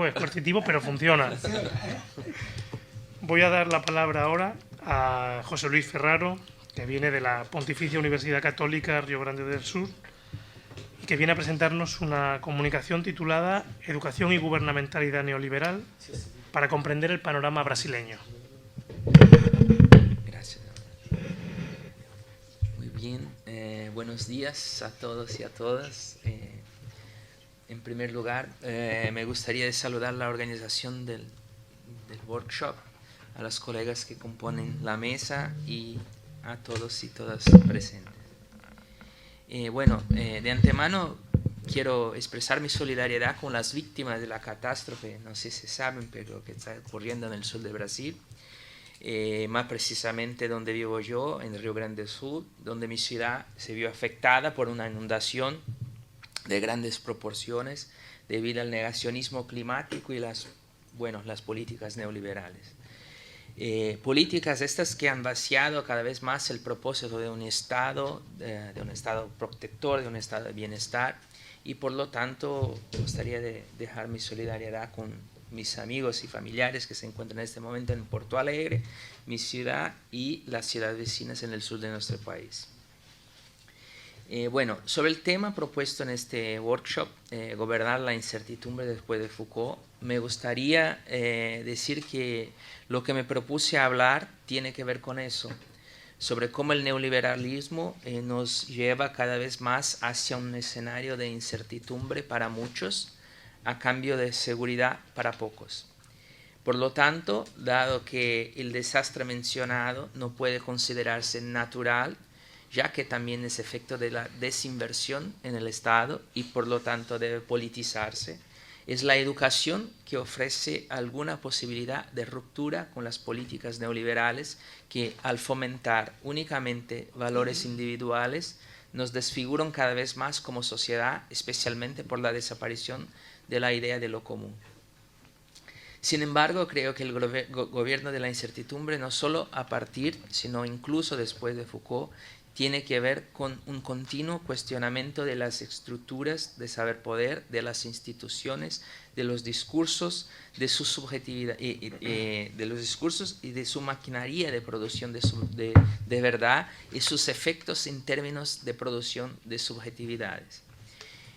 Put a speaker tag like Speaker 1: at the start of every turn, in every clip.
Speaker 1: Es coercitivo, pero funciona. Voy a dar la palabra ahora a José Luis Ferraro, que viene de la Pontificia Universidad Católica Río Grande del Sur y que viene a presentarnos una comunicación titulada Educación y Gubernamentalidad Neoliberal para comprender el panorama brasileño.
Speaker 2: Gracias. Muy bien, buenos días a todos y a todas. En primer lugar, me gustaría saludar la organización del workshop, a los colegas que componen la mesa y a todos y todas presentes. De antemano quiero expresar mi solidaridad con las víctimas de la catástrofe, no sé si saben, pero que está ocurriendo en el sur de Brasil. Más precisamente donde vivo yo, en Río Grande do Sul, donde mi ciudad se vio afectada por una inundación de grandes proporciones debido al negacionismo climático y las políticas neoliberales. Políticas estas que han vaciado cada vez más el propósito de un Estado protector, de un Estado de bienestar, y por lo tanto me gustaría dejar mi solidaridad con mis amigos y familiares que se encuentran en este momento en Porto Alegre, mi ciudad y las ciudades vecinas en el sur de nuestro país. Sobre el tema propuesto en este workshop, gobernar la incertidumbre después de Foucault, me gustaría decir que lo que me propuse hablar tiene que ver con eso, sobre cómo el neoliberalismo nos lleva cada vez más hacia un escenario de incertidumbre para muchos, a cambio de seguridad para pocos. Por lo tanto, dado que el desastre mencionado no puede considerarse natural, ya que también es efecto de la desinversión en el Estado y por lo tanto debe politizarse, es la educación que ofrece alguna posibilidad de ruptura con las políticas neoliberales que, al fomentar únicamente valores individuales, nos desfiguran cada vez más como sociedad, especialmente por la desaparición de la idea de lo común. Sin embargo, creo que el gobierno de la incertidumbre, no solo a partir, sino incluso después de Foucault, tiene que ver con un continuo cuestionamiento de las estructuras de saber-poder, de las instituciones, de los discursos, de su subjetividad, de los discursos y de su maquinaria de producción de verdad y sus efectos en términos de producción de subjetividades.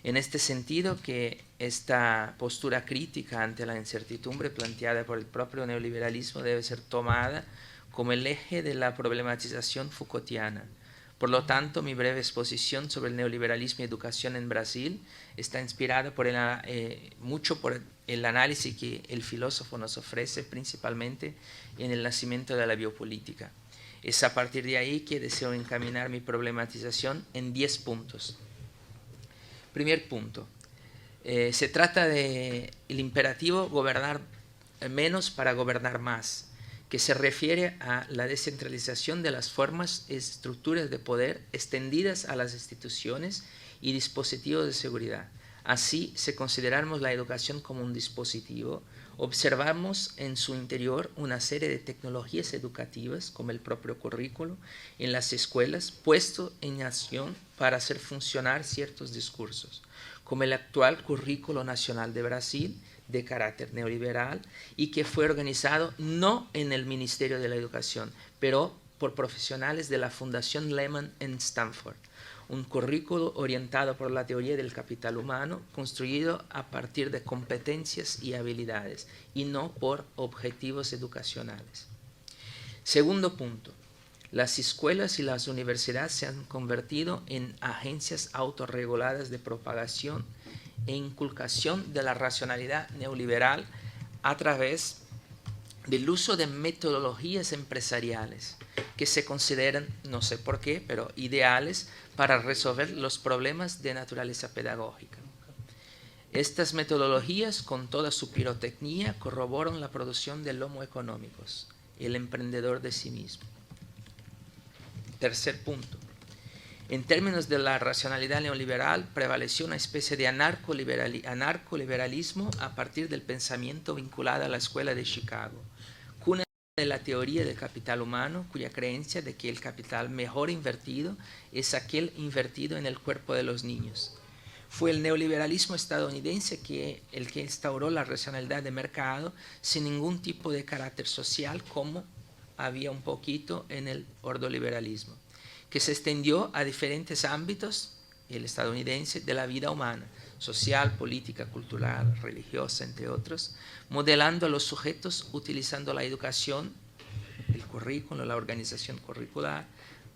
Speaker 2: En este sentido, que esta postura crítica ante la incertidumbre planteada por el propio neoliberalismo debe ser tomada como el eje de la problematización Foucaultiana. Por lo tanto, mi breve exposición sobre el neoliberalismo y educación en Brasil está inspirada mucho por el análisis que el filósofo nos ofrece, principalmente en el nacimiento de la biopolítica. Es a partir de ahí que deseo encaminar mi problematización en 10 puntos. Primer punto. Se trata del imperativo gobernar menos para gobernar más, que se refiere a la descentralización de las formas y estructuras de poder extendidas a las instituciones y dispositivos de seguridad. Así, si consideramos la educación como un dispositivo, observamos en su interior una serie de tecnologías educativas, como el propio currículo, en las escuelas, puesto en acción para hacer funcionar ciertos discursos, como el actual Currículo Nacional de Brasil, de carácter neoliberal, y que fue organizado no en el Ministerio de la Educación, pero por profesionales de la Fundación Lehman en Stanford. Un currículo orientado por la teoría del capital humano, construido a partir de competencias y habilidades, y no por objetivos educacionales. Segundo punto. Las escuelas y las universidades se han convertido en agencias autorreguladas de propagación e inculcación de la racionalidad neoliberal a través del uso de metodologías empresariales que se consideran, no sé por qué, pero ideales para resolver los problemas de naturaleza pedagógica. Estas metodologías, con toda su pirotecnia, corroboran la producción del homo económicos, el emprendedor de sí mismo. Tercer punto. En términos de la racionalidad neoliberal, prevaleció una especie de anarcoliberalismo a partir del pensamiento vinculado a la escuela de Chicago, cuna de la teoría del capital humano, cuya creencia de que el capital mejor invertido es aquel invertido en el cuerpo de los niños. Fue el neoliberalismo estadounidense el que instauró la racionalidad de mercado sin ningún tipo de carácter social, como había un poquito en el ordoliberalismo, que se extendió a diferentes ámbitos, el estadounidense, de la vida humana, social, política, cultural, religiosa, entre otros, modelando a los sujetos utilizando la educación, el currículo, la organización curricular,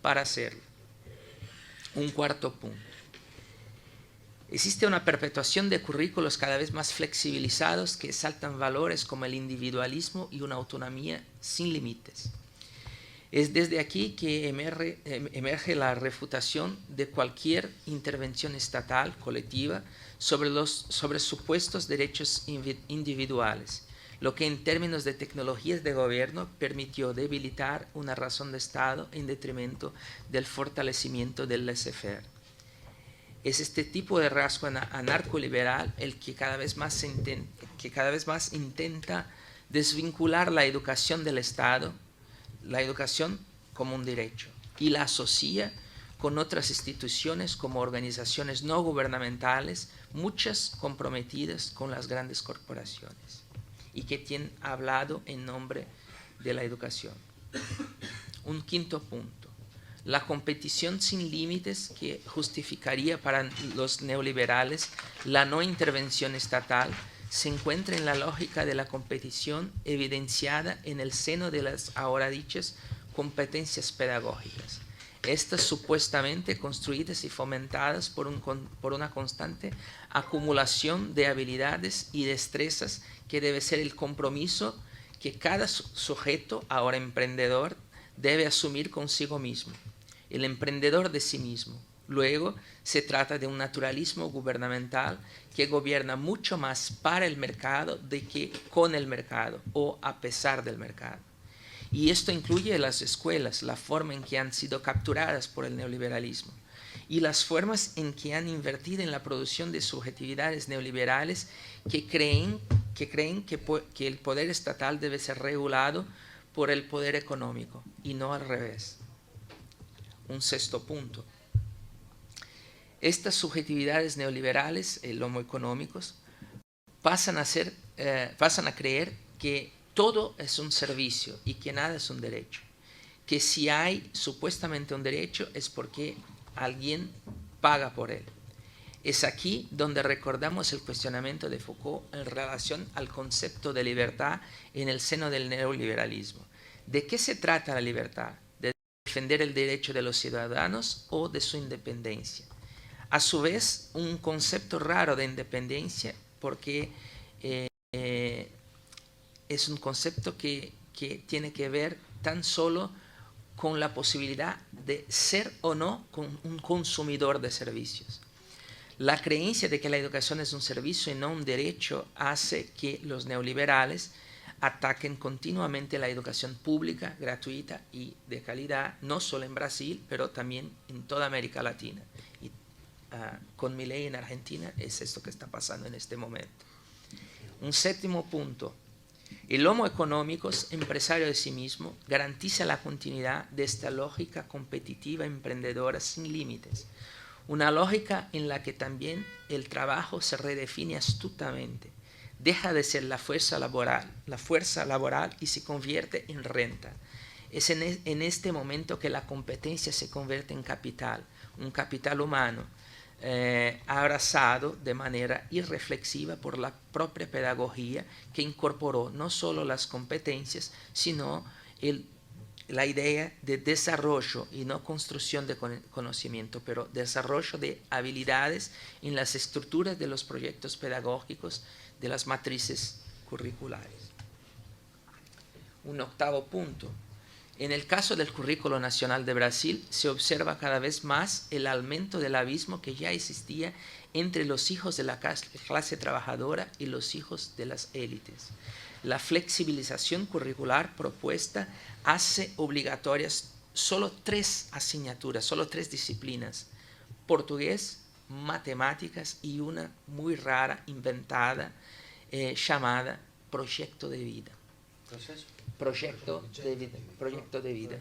Speaker 2: para hacerlo. Un cuarto punto. Existe una perpetuación de currículos cada vez más flexibilizados que exaltan valores como el individualismo y una autonomía sin límites. Es desde aquí que emerge la refutación de cualquier intervención estatal colectiva sobre supuestos derechos individuales, lo que en términos de tecnologías de gobierno permitió debilitar una razón de Estado en detrimento del fortalecimiento del laissez-faire. Es este tipo de rasgo anarcoliberal el que cada vez más intenta desvincular la educación del Estado, la educación como un derecho, y la asocia con otras instituciones como organizaciones no gubernamentales, muchas comprometidas con las grandes corporaciones y que tienen hablado en nombre de la educación. Un quinto punto. La competición sin límites que justificaría para los neoliberales la no intervención estatal se encuentra en la lógica de la competición evidenciada en el seno de las ahora dichas competencias pedagógicas. Estas supuestamente construidas y fomentadas por una constante acumulación de habilidades y destrezas que debe ser el compromiso que cada sujeto, ahora emprendedor, debe asumir consigo mismo, el emprendedor de sí mismo. Luego se trata de un naturalismo gubernamental que gobierna mucho más para el mercado de que con el mercado o a pesar del mercado. Y esto incluye las escuelas, la forma en que han sido capturadas por el neoliberalismo y las formas en que han invertido en la producción de subjetividades neoliberales que creen que el poder estatal debe ser regulado por el poder económico y no al revés. Un sexto punto. Estas subjetividades neoliberales, homoeconómicos, pasan a creer que todo es un servicio y que nada es un derecho. Que si hay supuestamente un derecho es porque alguien paga por él. Es aquí donde recordamos el cuestionamiento de Foucault en relación al concepto de libertad en el seno del neoliberalismo. ¿De qué se trata la libertad? ¿De defender el derecho de los ciudadanos o de su independencia? A su vez, un concepto raro de independencia porque es un concepto que tiene que ver tan solo con la posibilidad de ser o no un consumidor de servicios. La creencia de que la educación es un servicio y no un derecho hace que los neoliberales ataquen continuamente la educación pública, gratuita y de calidad, no solo en Brasil, pero también en toda América Latina. Y con Milei en Argentina es esto que está pasando en este momento. Un séptimo punto. El homo económicos, empresario de sí mismo, garantiza la continuidad de esta lógica competitiva emprendedora sin límites. Una lógica en la que también el trabajo se redefine astutamente. Deja de ser la fuerza laboral y se convierte en renta. Es en este momento que la competencia se convierte en capital, un capital humano, abrazado de manera irreflexiva por la propia pedagogía que incorporó no solo las competencias, sino la idea de desarrollo y no construcción de conocimiento, pero desarrollo de habilidades en las estructuras de los proyectos pedagógicos de las matrices curriculares. Un octavo punto. En el caso del currículo nacional de Brasil se observa cada vez más el aumento del abismo que ya existía entre los hijos de la clase trabajadora y los hijos de las élites. La flexibilización curricular propuesta hace obligatorias solo 3 asignaturas, solo 3 disciplinas: portugués, matemáticas y una muy rara inventada llamada proyecto de vida. Proyecto de vida.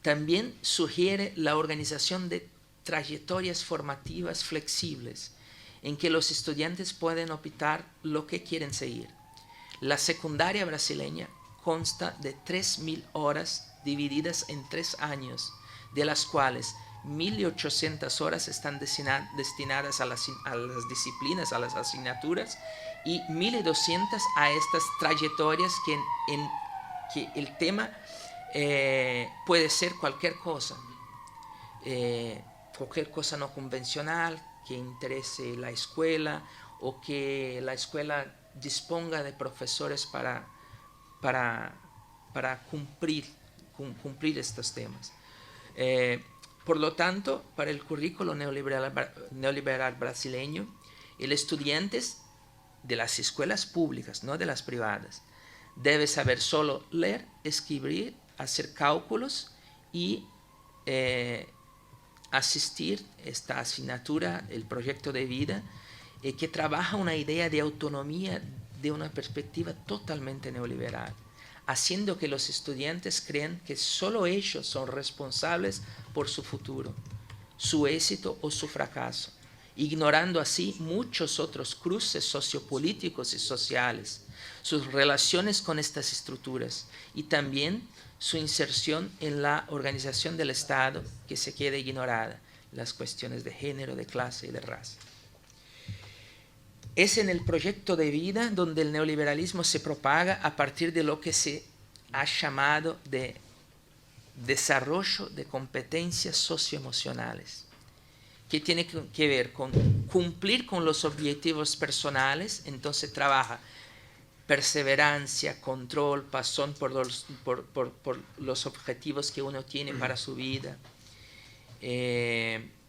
Speaker 2: También sugiere la organización de trayectorias formativas flexibles en que los estudiantes pueden optar lo que quieren seguir. La secundaria brasileña consta de 3.000 horas divididas en 3 años, de las cuales 1.800 horas están destinadas a las disciplinas, a las asignaturas, y 1.200 a estas trayectorias que el tema puede ser cualquier cosa no convencional que interese la escuela, o que la escuela disponga de profesores para cumplir estos temas. Por lo tanto, para el currículo neoliberal brasileño, el estudiante de las escuelas públicas, no de las privadas, debe saber solo leer, escribir, hacer cálculos y asistir a esta asignatura, el proyecto de vida, que trabaja una idea de autonomía de una perspectiva totalmente neoliberal, haciendo que los estudiantes crean que solo ellos son responsables por su futuro, su éxito o su fracaso, ignorando así muchos otros cruces sociopolíticos y sociales, sus relaciones con estas estructuras y también su inserción en la organización del Estado, que se queda ignorada, las cuestiones de género, de clase y de raza. Es en el proyecto de vida donde el neoliberalismo se propaga a partir de lo que se ha llamado de desarrollo de competencias socioemocionales, que tiene que ver con cumplir con los objetivos personales. Entonces trabaja perseverancia, control, pasión por los objetivos que uno tiene para su vida.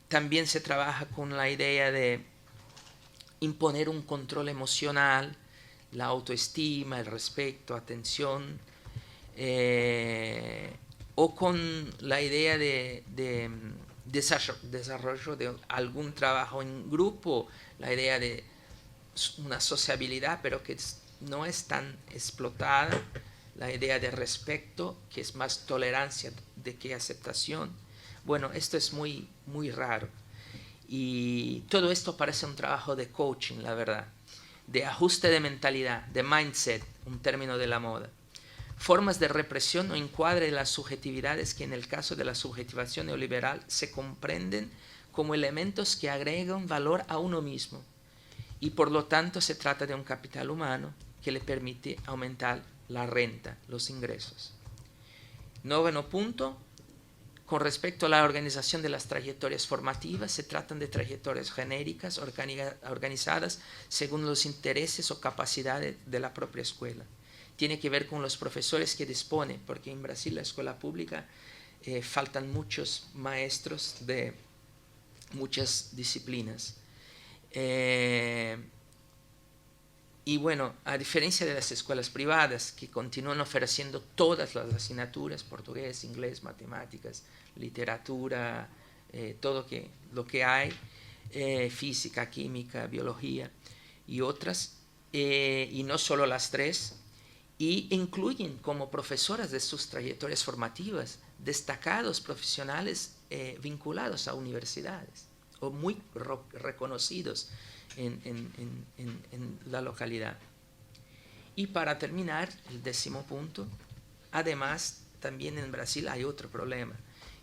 Speaker 2: También se trabaja con la idea de imponer un control emocional, la autoestima, el respeto, atención, o con la idea de desarrollo de algún trabajo en grupo, la idea de una sociabilidad, pero que no es tan explotada, la idea de respeto, que es más tolerancia de que aceptación. Bueno, esto es muy, muy raro. Y todo esto parece un trabajo de coaching, la verdad, de ajuste de mentalidad, de mindset, un término de la moda. Formas de represión o encuadre de las subjetividades que en el caso de la subjetivación neoliberal se comprenden como elementos que agregan valor a uno mismo. Y por lo tanto se trata de un capital humano que le permite aumentar la renta, los ingresos. 9º punto. Con respecto a la organización de las trayectorias formativas, se tratan de trayectorias genéricas organizadas según los intereses o capacidades de la propia escuela. Tiene que ver con los profesores que dispone, porque en Brasil la escuela pública faltan muchos maestros de muchas disciplinas. Y bueno, a diferencia de las escuelas privadas, que continúan ofreciendo todas las asignaturas, portugués, inglés, matemáticas, literatura, todo lo que hay, física, química, biología y otras, y no solo las 3, y incluyen como profesoras de sus trayectorias formativas destacados profesionales vinculados a universidades o muy reconocidos en la localidad. Y para terminar, el 10º punto, además también en Brasil hay otro problema,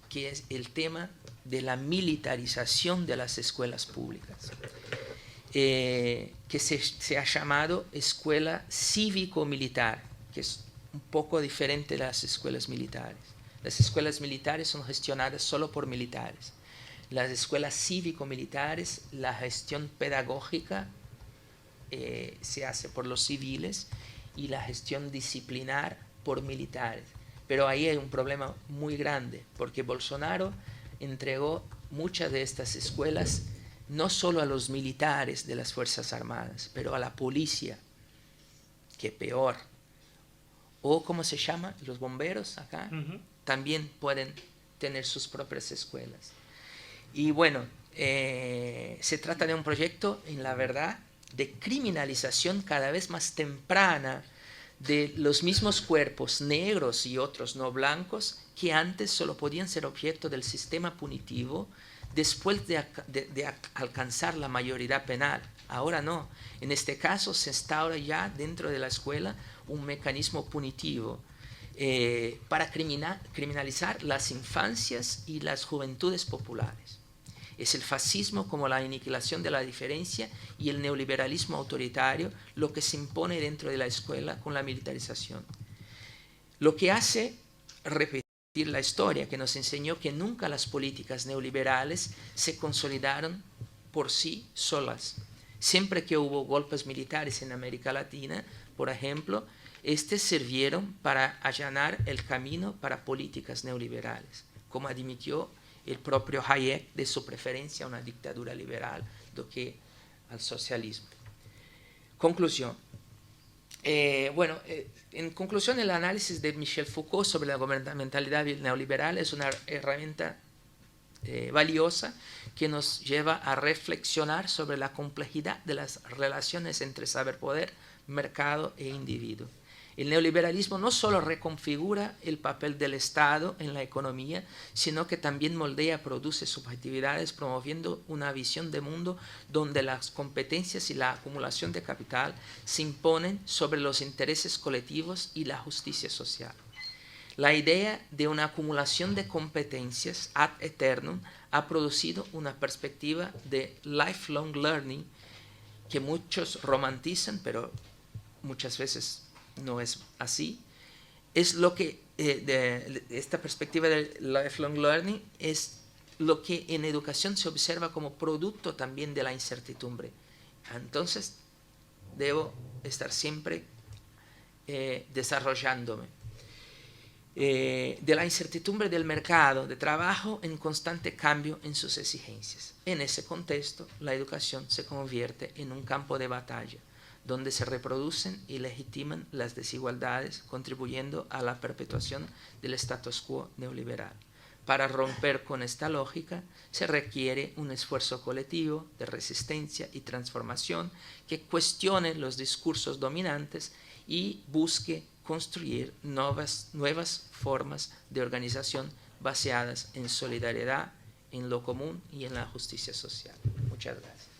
Speaker 2: que es el tema de la militarización de las escuelas públicas, que se ha llamado escuela cívico-militar, que es un poco diferente de las escuelas militares. Las escuelas militares son gestionadas solo por militares. Las escuelas cívico-militares, la gestión pedagógica se hace por los civiles y la gestión disciplinar por militares. Pero ahí hay un problema muy grande, porque Bolsonaro entregó muchas de estas escuelas no solo a los militares de las Fuerzas Armadas, pero a la policía, que peor. O, ¿cómo se llama? Los bomberos acá también pueden tener sus propias escuelas. Y bueno, se trata de un proyecto, en la verdad, de criminalización cada vez más temprana de los mismos cuerpos negros y otros no blancos que antes solo podían ser objeto del sistema punitivo después de alcanzar la mayoría penal. Ahora no. En este caso se instaura ya dentro de la escuela un mecanismo punitivo para criminalizar las infancias y las juventudes populares. Es el fascismo como la aniquilación de la diferencia y el neoliberalismo autoritario lo que se impone dentro de la escuela con la militarización. Lo que hace repetir la historia que nos enseñó que nunca las políticas neoliberales se consolidaron por sí solas. Siempre que hubo golpes militares en América Latina, por ejemplo, estos sirvieron para allanar el camino para políticas neoliberales, como admitió el propio Hayek de su preferencia a una dictadura liberal do que al socialismo. Conclusión. En conclusión, el análisis de Michel Foucault sobre la gubernamentalidad neoliberal es una herramienta valiosa que nos lleva a reflexionar sobre la complejidad de las relaciones entre saber-poder, mercado e individuo. El neoliberalismo no solo reconfigura el papel del Estado en la economía, sino que también moldea, produce subjetividades, promoviendo una visión de mundo donde las competencias y la acumulación de capital se imponen sobre los intereses colectivos y la justicia social. La idea de una acumulación de competencias ad eternum ha producido una perspectiva de lifelong learning que muchos romantizan, pero muchas veces no es así. Es lo que, esta perspectiva de lifelong learning es lo que en educación se observa como producto también de la incertidumbre. Entonces, debo estar siempre desarrollándome. De la incertidumbre del mercado de trabajo en constante cambio en sus exigencias. En ese contexto, la educación se convierte en un campo de batalla, donde se reproducen y legitiman las desigualdades, contribuyendo a la perpetuación del status quo neoliberal. Para romper con esta lógica, se requiere un esfuerzo colectivo de resistencia y transformación que cuestione los discursos dominantes y busque construir nuevas formas de organización basadas en solidaridad, en lo común y en la justicia social. Muchas gracias.